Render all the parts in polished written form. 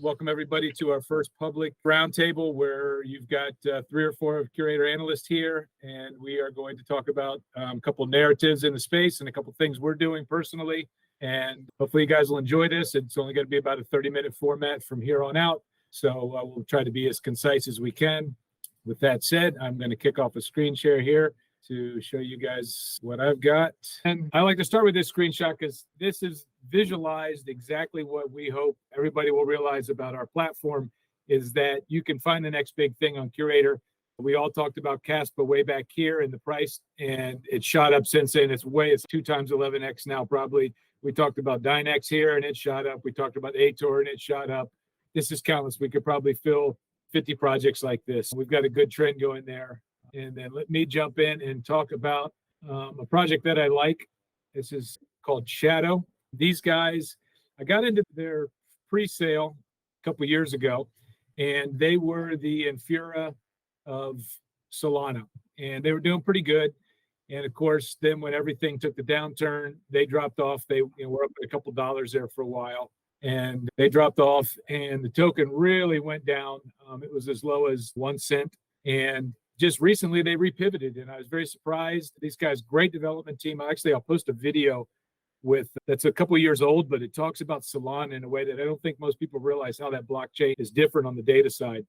Welcome everybody to our first public roundtable where you've got 3 or 4 of Cyrator analysts here, and we are going to talk about a couple narratives in the space and a couple things we're doing personally. And hopefully you guys will enjoy this. It's only going to be about a 30-minute format from here on out, so we'll try to be as concise as we can. With that said, I'm going to kick off a screen share here to show you guys what I've got. And I like to start with this screenshot because this is visualized exactly what we hope everybody will realize about our platform is that you can find the next big thing on Cyrator. We all talked about Caspa way back here in the price, and it shot up since then. It's 2 times 11x now probably. We talked about Dynex here and it shot up. We talked about Airdrop and it shot up. This is countless. We could probably fill 50 projects like this. We've got a good trend going there. And then let me jump in and talk about a project that I like. This is called Shadow. These guys, I got into their pre-sale a couple years ago, and they were the Infura of Solana, and they were doing pretty good. And of course, then when everything took the downturn, they dropped off. They were up at a couple dollars there for a while, and they dropped off, and the token really went down. It was as low as 1 cent, and just recently they repivoted, and I was very surprised. These guys, great development team. I'll post a video that's a couple years old, but it talks about Solana in a way that I don't think most people realize how that blockchain is different on the data side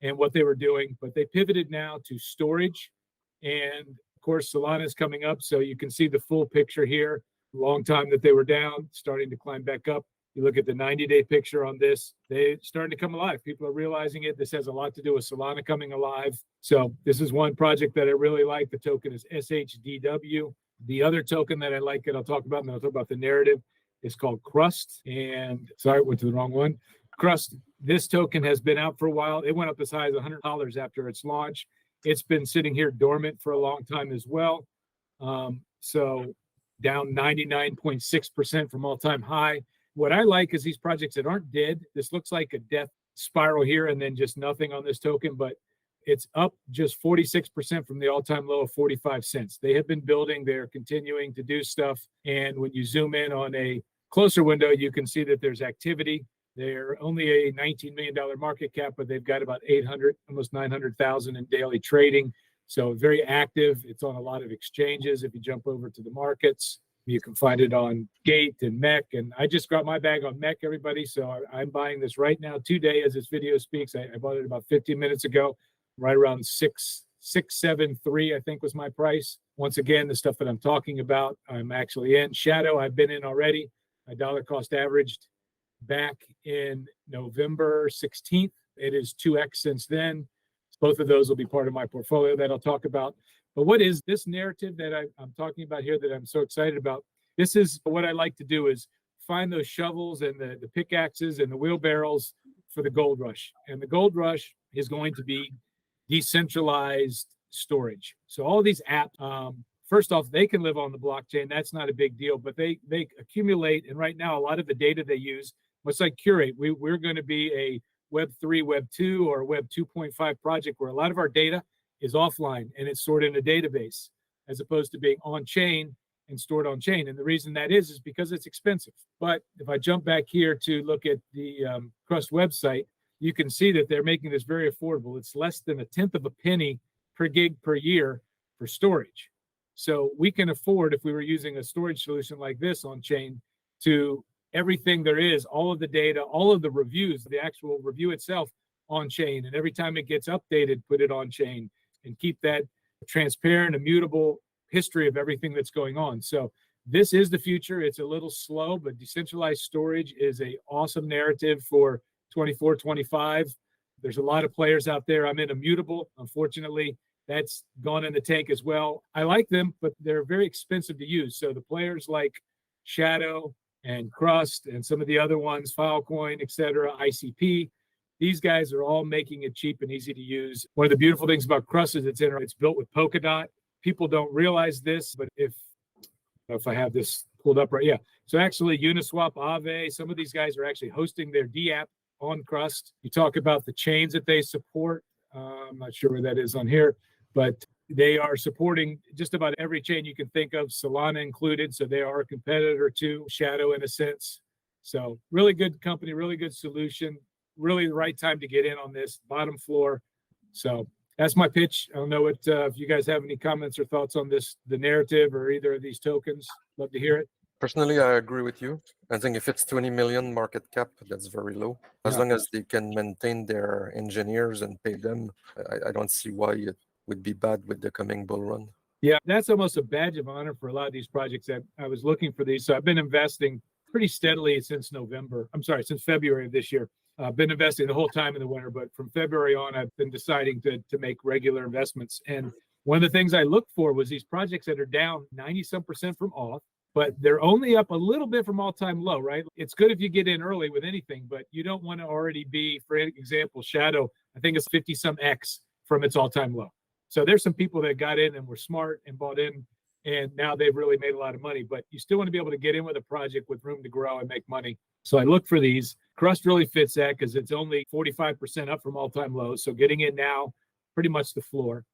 and what they were doing. But they pivoted now to storage, and of course Solana is coming up, so you can see the full picture here. Long time that they were down, starting to climb back up. You look at the 90-day picture on this, they're starting to come alive. People are realizing it. This has a lot to do with Solana coming alive. So this is one project that I really like. The token is SHDW. The other token that I like that I'll talk about, and then I'll talk about the narrative, is called Crust. And sorry, went to the wrong one. Crust, this token has been out for a while. It went up as high as $100 after its launch. It's been sitting here dormant for a long time as well. So down 99.6% from all-time high. What I like is these projects that aren't dead. This looks like a death spiral here and then just nothing on this token, but it's up just 46% from the all-time low of 45 cents. They have been building, they're continuing to do stuff. And when you zoom in on a closer window, you can see that there's activity. They're only a $19 million market cap, but they've got about 800, almost 900,000 in daily trading. So very active. It's on a lot of exchanges. If you jump over to the markets, you can find it on Gate and Mech. And I just got my bag on Mech, everybody. So I'm buying this right now today as this video speaks. I bought it about 15 minutes ago, right around 673, I think was my price. Once again, the stuff that I'm talking about, I'm actually in. Shadow, I've been in already. My dollar cost averaged back in November 16th. It is 2x since then. Both of those will be part of my portfolio that I'll talk about. But what is this narrative that I'm talking about here that I'm so excited about? This is what I like to do is find those shovels and the pickaxes and the wheelbarrows for the gold rush. And the gold rush is going to be decentralized storage. So all these apps, first off, they can live on the blockchain. That's not a big deal, but they accumulate. And right now, a lot of the data they use, much like Curate, we're going to be a Web3, Web2, or Web 2.5 project where a lot of our data is offline and it's stored in a database as opposed to being on chain and stored on chain. And the reason that is because it's expensive. But if I jump back here to look at the Crust website, you can see that they're making this very affordable. It's less than a tenth of a penny per gig per year for storage. So we can afford, if we were using a storage solution like this on chain, to everything there is, all of the data, all of the reviews, the actual review itself on chain. And every time it gets updated, put it on chain and keep that transparent, immutable history of everything that's going on. So this is the future. It's a little slow, but decentralized storage is an awesome narrative for 24, 25. There's a lot of players out there. I'm in immutable. Unfortunately, that's gone in the tank as well. I like them, but they're very expensive to use. So the players like Shadow and Crust and some of the other ones, Filecoin, etc., ICP, these guys are all making it cheap and easy to use. One of the beautiful things about Crust is it's built with Polkadot. People don't realize this, but if I have this pulled up right, yeah. So actually Uniswap, Aave, some of these guys are actually hosting their DApp on Crust. You talk about the chains that they support. I'm not sure where that is on here, but they are supporting just about every chain you can think of, Solana included. So they are a competitor to Shadow in a sense. So really good company, really good solution. really the right time to get in on this bottom floor. So that's my pitch. I don't know what if you guys have any comments or thoughts on this, the narrative or either of these tokens. Love to hear it. Personally, I agree with you. I think if it's 20 million market cap, that's very low. As long as they can maintain their engineers and pay them, I don't see why it would be bad with the coming bull run. Yeah, that's almost a badge of honor for a lot of these projects. I was looking for these. So I've been investing pretty steadily since since February of this year. I've been investing the whole time in the winter, but from February on, I've been deciding to make regular investments. And one of the things I looked for was these projects that are down 90-some% from off, but they're only up a little bit from all-time low, right? It's good if you get in early with anything, but you don't want to already be, for example, Shadow, I think it's 50-some X from its all-time low. So there's some people that got in and were smart and bought in, and now they've really made a lot of money. But you still want to be able to get in with a project with room to grow and make money. So I look for these. Crust really fits that because it's only 45% up from all-time lows. So getting in now, pretty much the floor.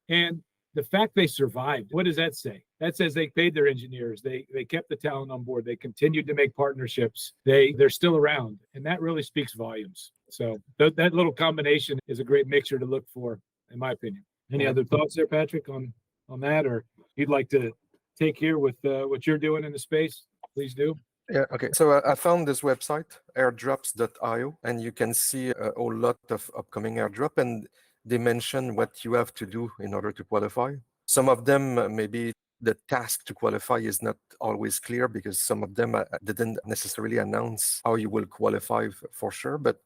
And the fact they survived, what does that say? That says they paid their engineers. They kept the talent on board. They continued to make partnerships. They're still around. And that really speaks volumes. So that little combination is a great mixture to look for, in my opinion. Any other thoughts there, Patrick, on that? Or you'd like to take here with what you're doing in the space? Please do. Yeah, okay. So I found this website, airdrops.io, and you can see a whole lot of upcoming airdrop, and they mention what you have to do in order to qualify. Some of them, maybe the task to qualify is not always clear because some of them didn't necessarily announce how you will qualify for sure, but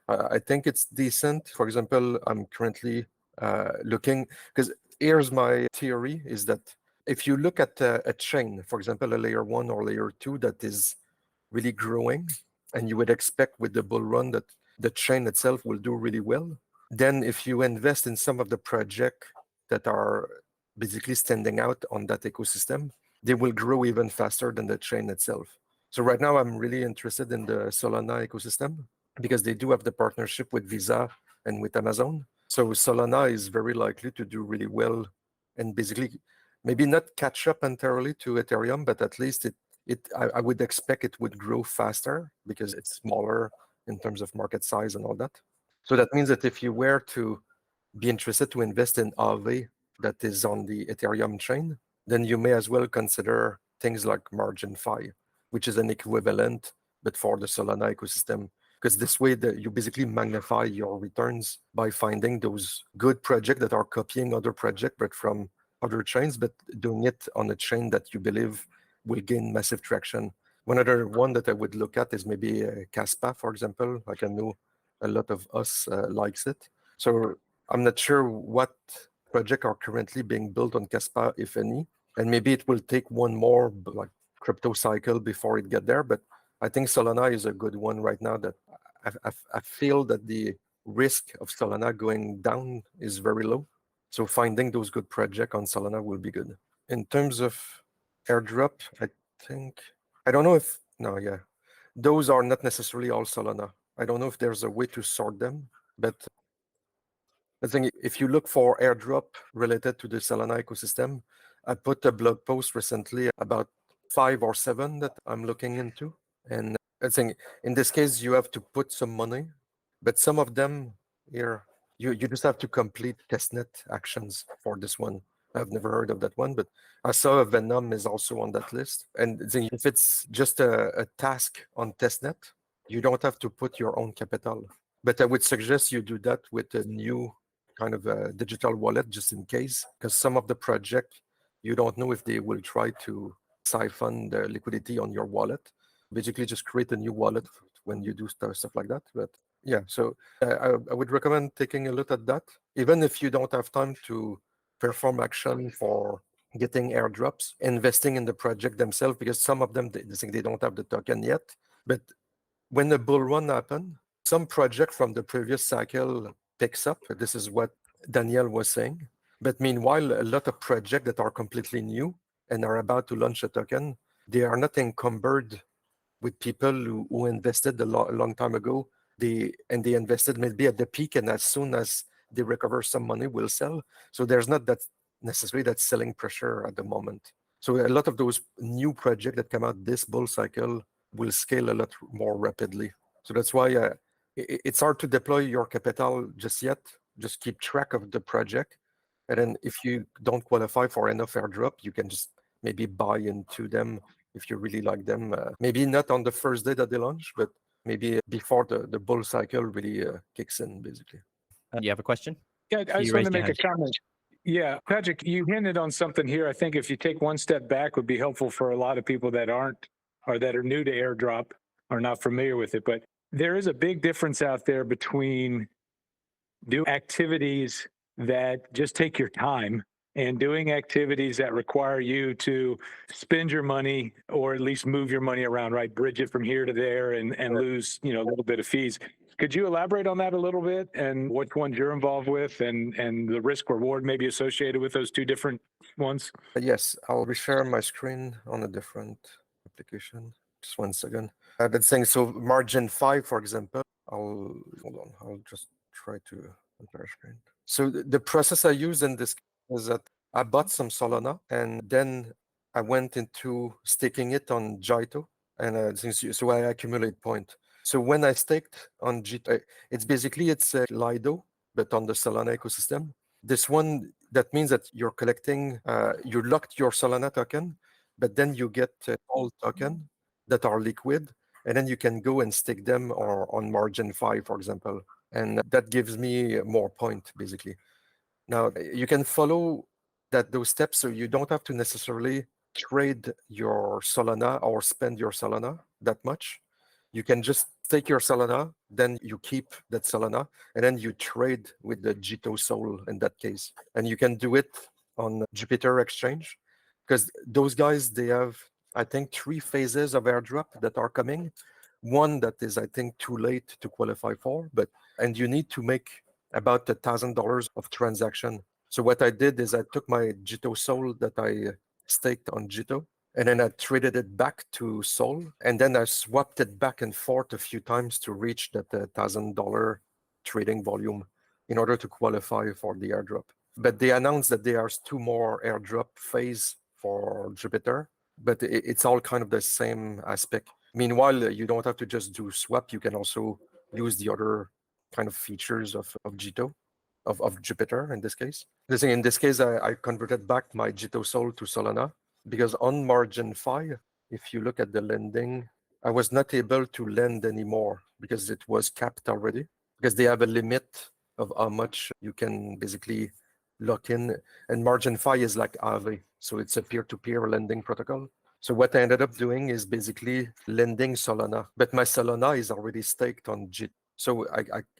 I think it's decent. For example, I'm currently looking, because here's my theory, is that if you look at a chain, for example, a layer 1 or layer 2 that is really growing, and you would expect with the bull run that the chain itself will do really well, then if you invest in some of the projects that are basically standing out on that ecosystem, they will grow even faster than the chain itself. So right now, I'm really interested in the Solana ecosystem because they do have the partnership with Visa and with Amazon. So Solana is very likely to do really well and basically maybe not catch up entirely to Ethereum, but at least I would expect it would grow faster because it's smaller in terms of market size and all that. So that means that if you were to be interested to invest in Aave that is on the Ethereum chain, then you may as well consider things like Margin Fi, which is an equivalent, but for the Solana ecosystem. Because this way you basically magnify your returns by finding those good projects that are copying other projects, but from other chains, but doing it on a chain that you believe will gain massive traction. One other one that I would look at is maybe Caspa, for example. Like I know a lot of us likes it. So I'm not sure what projects are currently being built on Caspa, if any. And maybe it will take one more like crypto cycle before it get there. But I think Solana is a good one right now that I feel that the risk of Solana going down is very low. So finding those good projects on Solana will be good. In terms of airdrop, I don't know if, those are not necessarily all Solana. I don't know if there's a way to sort them, but I think if you look for airdrop related to the Solana ecosystem, I put a blog post recently about 5 or 7 that I'm looking into. And I think in this case, you have to put some money, but some of them here, you just have to complete testnet actions for this one. I've never heard of that one, but I saw Venom is also on that list. And if it's just a task on testnet, you don't have to put your own capital. But I would suggest you do that with a new kind of a digital wallet, just in case, because some of the project, you don't know if they will try to siphon the liquidity on your wallet. Basically, just create a new wallet when you do stuff like that. But yeah, so I would recommend taking a look at that, even if you don't have time to perform action for getting airdrops, investing in the project themselves, because some of them, they think they don't have the token yet. But when the bull run happens, some project from the previous cycle picks up. This is what Daniel was saying. But meanwhile, a lot of projects that are completely new and are about to launch a token, they are not encumbered with people who invested a long time ago. They invested maybe at the peak, and as soon as they recover some money, will sell. So there's not that necessarily that selling pressure at the moment. So a lot of those new projects that come out this bull cycle will scale a lot more rapidly. So that's why it's hard to deploy your capital just yet. Just keep track of the project. And then if you don't qualify for enough airdrop, you can just maybe buy into them if you really like them. Maybe not on the first day that they launch, but maybe before the bull cycle really kicks in, basically. You have a question? Yeah, I You just want raised to your make a hand. comment. Yeah, Patrick, you hinted on something here. I think if you take one step back would be helpful for a lot of people that aren't or that are new to airdrop or not familiar with it. But there is a big difference out there between doing activities that just take your time and doing activities that require you to spend your money or at least move your money around, right? Bridge it from here to there and lose, a little bit of fees. Could you elaborate on that a little bit and which ones you're involved with and the risk reward maybe associated with those two different ones? Yes, I'll reshare my screen on a different application. Just 1 second. That's saying, so margin 5, for example, hold on, I'll just try to enter screen. So the process I use in this is that I bought some Solana and then I went into staking it on Jito, and so I accumulate point. So when I staked on Jito, it's a Lido, but on the Solana ecosystem. This one, that means that you're collecting, you locked your Solana token, but then you get all token that are liquid, and then you can go and stake them or on margin 5, for example. And that gives me more point, basically. Now, you can follow those steps, so you don't have to necessarily trade your Solana or spend your Solana that much. You can just take your Solana, then you keep that Solana, and then you trade with the Jito Soul in that case. And you can do it on Jupiter Exchange, because those guys, they have, I think, 3 phases of airdrop that are coming. One that is, I think, too late to qualify for, and you need to make about $1,000 of transaction. So what I did is I took my Jito Soul that I staked on Jito, and then I traded it back to Sol, and then I swapped it back and forth a few times to reach that $1,000 trading volume in order to qualify for the airdrop. But they announced that there's 2 more airdrop phase for Jupiter, but it's all kind of the same aspect. Meanwhile, you don't have to just do swap. You can also use the other kind of features of Jito, of Jupiter in this case. In this case, I converted back my Jito Soul to Solana, because on margin 5, if you look at the lending, I was not able to lend anymore because it was capped already, because they have a limit of how much you can basically lock in. And margin 5 is like Aave, so it's a peer-to-peer lending protocol. So what I ended up doing is basically lending Solana, but my Solana is already staked on Jito. So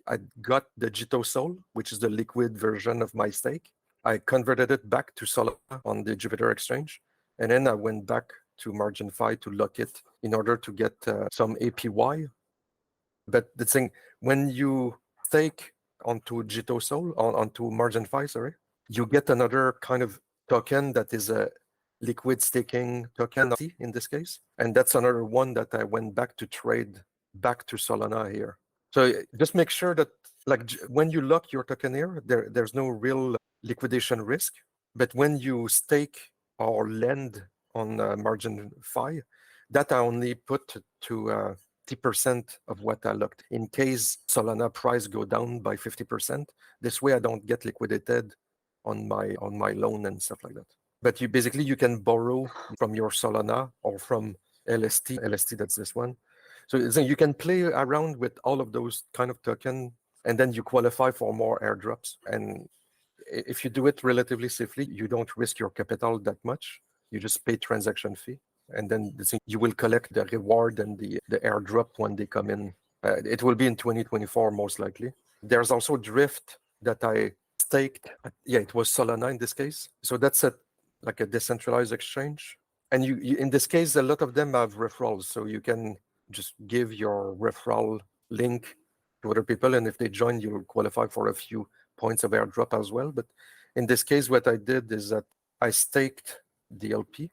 I got the Jito Soul, which is the liquid version of my stake. I converted it back to Solana on the Jupiter Exchange. And then I went back to margin 5 to lock it in order to get some APY. But the thing, when you stake onto Jito Soul, onto margin 5, sorry, you get another kind of token that is a liquid staking token in this case. And that's another one that I went back to trade back to Solana here. So just make sure that when you lock your token here, there's no real liquidation risk. But when you stake or lend on margin 5, that I only put to 50% of what I locked in case Solana price go down by 50%. This way I don't get liquidated on my loan and stuff like that. But you can borrow from your Solana or from LST. LST, that's this one. So you can play around with all of those kind of token, and then you qualify for more airdrops. And if you do it relatively safely, you don't risk your capital that much. You just pay transaction fee, and then you will collect the reward and the airdrop when they come in. It will be in 2024 most likely. There's also Drift that I staked. Yeah, it was Solana in this case. So that's like a decentralized exchange. And you in this case, a lot of them have referrals, so you can just give your referral link to other people, and if they join, you'll qualify for a few points of airdrop as well. But in this case, what I did is that I staked the LP.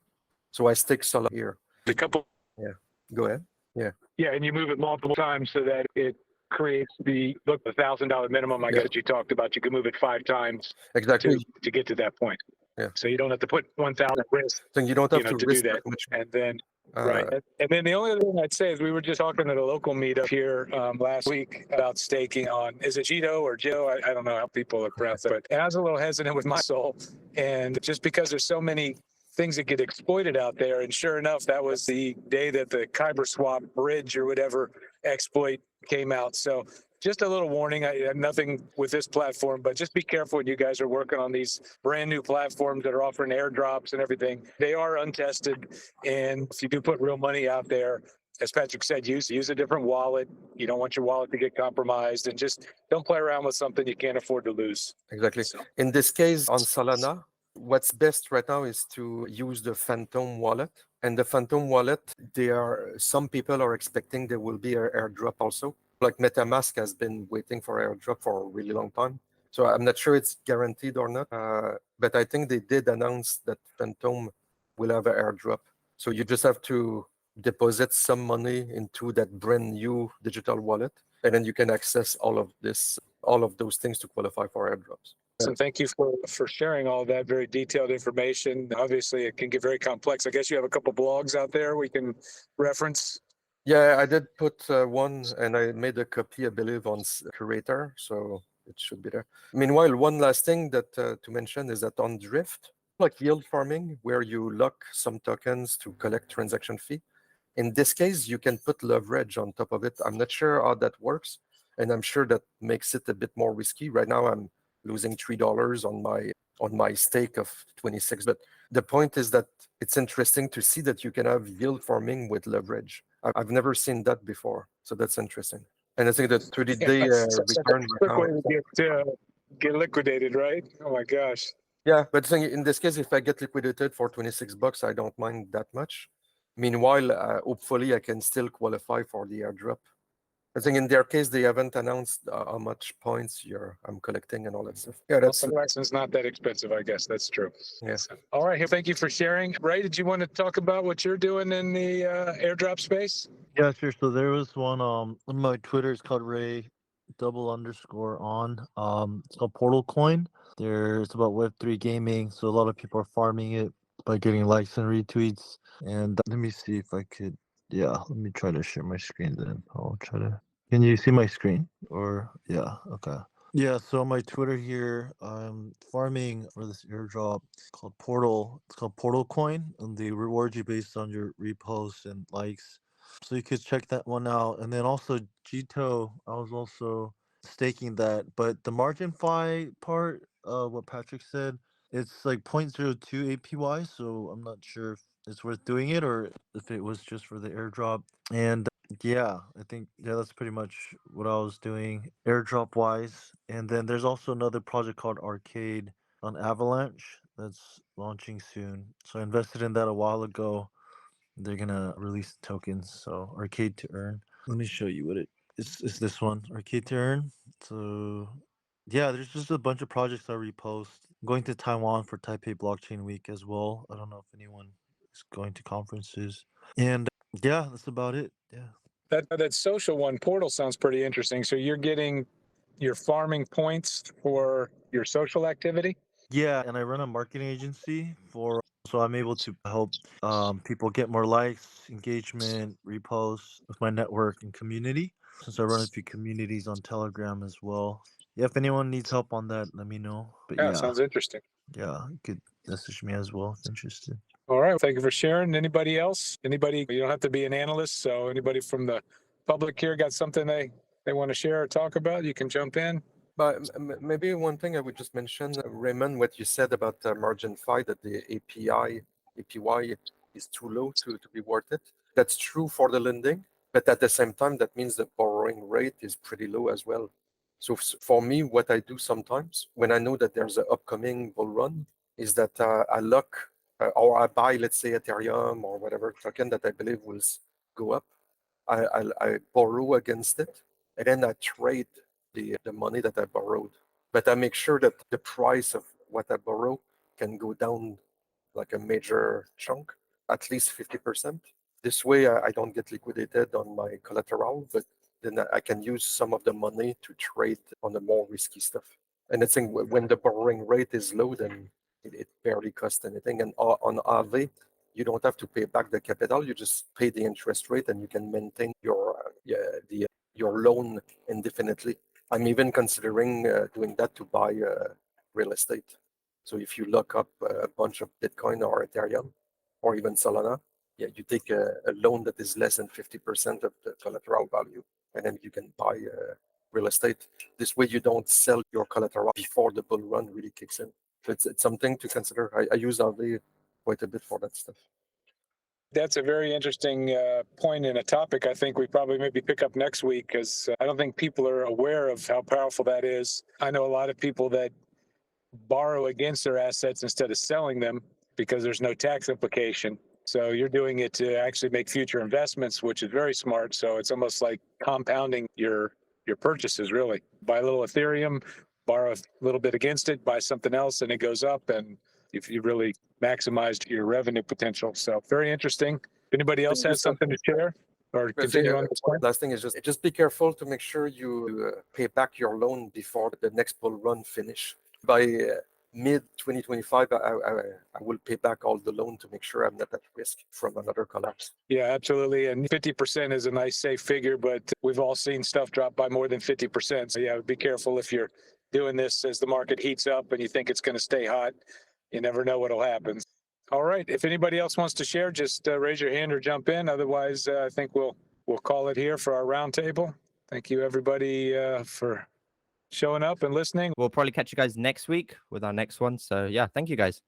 So I stake Solana here. A couple. Yeah, go ahead. Yeah. Yeah, and you move it multiple times so that it creates the $1,000 minimum. I guess you talked about. You can move it 5 times Exactly. to get to that point. Yeah. So you don't have to put 1,000 risk. So you don't have to do risk that. that much. And then Right. And then the only other thing I'd say is we were just talking at a local meetup here last week about staking on, is it Jito or Joe? I don't know how people are pronounced it, but I was a little hesitant with my soul. And just because there's so many things that get exploited out there. And sure enough, that was the day that the Kyber swap bridge or whatever exploit came out. So just a little warning, I have nothing with this platform, but just be careful when you guys are working on these brand new platforms that are offering airdrops and everything. They are untested. And if you do put real money out there, as Patrick said, use a different wallet. You don't want your wallet to get compromised, and just don't play around with something you can't afford to lose. Exactly. So, In this case, on Solana, what's best right now is to use the Phantom wallet. And the Phantom wallet, some people are expecting there will be an airdrop also. Like MetaMask has been waiting for airdrop for a really long time. So I'm not sure it's guaranteed or not, but I think they did announce that Phantom will have an airdrop. So you just have to deposit some money into that brand new digital wallet, and then you can access all of those things to qualify for airdrops. so thank you for sharing all that very detailed information. Obviously, it can get very complex. I guess you have a couple blogs out there we can reference. Yeah, I did put one, and I made a copy, I believe, on Cyrator, so it should be there. Meanwhile, one last thing that to mention is that on Drift, like yield farming, where you lock some tokens to collect transaction fee. In this case, you can put leverage on top of it. I'm not sure how that works, and I'm sure that makes it a bit more risky. Right now, I'm losing $3 on my stake of 26. But the point is that it's interesting to see that you can have yield farming with leverage. I've never seen that before, so that's interesting. And I think the 30-day return right Quick now. way to get liquidated, right? Oh my gosh. Yeah, but in this case, if I get liquidated for $26, I don't mind that much. Meanwhile, hopefully, I can still qualify for the airdrop. I think in their case, they haven't announced how much points I'm collecting and all that stuff. Yeah, that's Well, license not that expensive, I guess. That's true. yeah. So, all right. Thank you for sharing. Ray, did you want to talk about what you're doing in the airdrop space? Yeah, sure. So there was one on my Twitter is called Ray _on. It's called Portal Coin. It's about Web3 gaming. So a lot of people are farming it by getting likes and retweets. And let me see if I could let me try to share my screen then. Can you see my screen? Or okay. Yeah, so on my Twitter here, I'm farming for this airdrop called Portal. It's called Portal Coin, and they reward you based on your reposts and likes. So you could check that one out. And then also Jito, I was also staking that. But the margin fi part, what Patrick said, it's like 0.02 APY. So I'm not sure if it's worth doing it or if it was just for the airdrop. And I think that's pretty much what I was doing airdrop wise. And then there's also another project called Arcade on Avalanche that's launching soon. So I invested in that a while ago. They're gonna release tokens, so Arcade to Earn. Let me show you what it is. It's this one, Arcade to Earn. So there's just a bunch of projects I repost. I'm going to Taiwan for Taipei Blockchain Week as well. I don't know if anyone is going to conferences. And that's about it. Yeah. That social one, Portal, sounds pretty interesting. So you're farming points for your social activity? Yeah, and I run a marketing agency so I'm able to help people get more likes, engagement, reposts with my network and community. Since I run a few communities on Telegram as well. Yeah, if anyone needs help on that, let me know. But Yeah, sounds interesting. you could message me as well if interested. All right. Thank you for sharing. Anybody else? Anybody? You don't have to be an analyst. So anybody from the public here got something they want to share or talk about, you can jump in. But maybe one thing I would just mention, Raymond, what you said about margin fi, that the APY is too low to be worth it. That's true for the lending, but at the same time, that means the borrowing rate is pretty low as well. So for me, what I do sometimes when I know that there's an upcoming bull run is that I lock or I buy, let's say, Ethereum or whatever token that I believe will go up. I borrow against it, and then I trade the money that I borrowed. But I make sure that the price of what I borrow can go down like a major chunk, at least 50%. This way, I don't get liquidated on my collateral, but then I can use some of the money to trade on the more risky stuff. And I think when the borrowing rate is low, then it barely costs anything. And on Aave, you don't have to pay back the capital. You just pay the interest rate, and you can maintain your loan indefinitely. I'm even considering doing that to buy real estate. So if you look up a bunch of Bitcoin or Ethereum or even Solana, yeah, you take a loan that is less than 50% of the collateral value, and then you can buy real estate. This way, you don't sell your collateral before the bull run really kicks in. So it's something to consider. I use Aave quite a bit for that stuff. That's a very interesting point and a topic I think we probably maybe pick up next week, because I don't think people are aware of how powerful that is. I know a lot of people that borrow against their assets instead of selling them because there's no tax implication. So you're doing it to actually make future investments, which is very smart. So it's almost like compounding your purchases, really. Buy a little Ethereum, borrow a little bit against it, buy something else, and it goes up. And if you really maximized your revenue potential. So very interesting. If anybody else has something to share or continue on this point? Last thing is just be careful to make sure you pay back your loan before the next bull run finish. By mid 2025, I will pay back all the loan to make sure I'm not at risk from another collapse. Yeah, absolutely. And 50% is a nice safe figure, but we've all seen stuff drop by more than 50%. So yeah, be careful if you're doing this as the market heats up and you think it's going to stay hot. You never know what'll happen. All right. If anybody else wants to share, just raise your hand or jump in. Otherwise, I think we'll call it here for our roundtable. Thank you, everybody, for showing up and listening. We'll probably catch you guys next week with our next one. So yeah, thank you guys.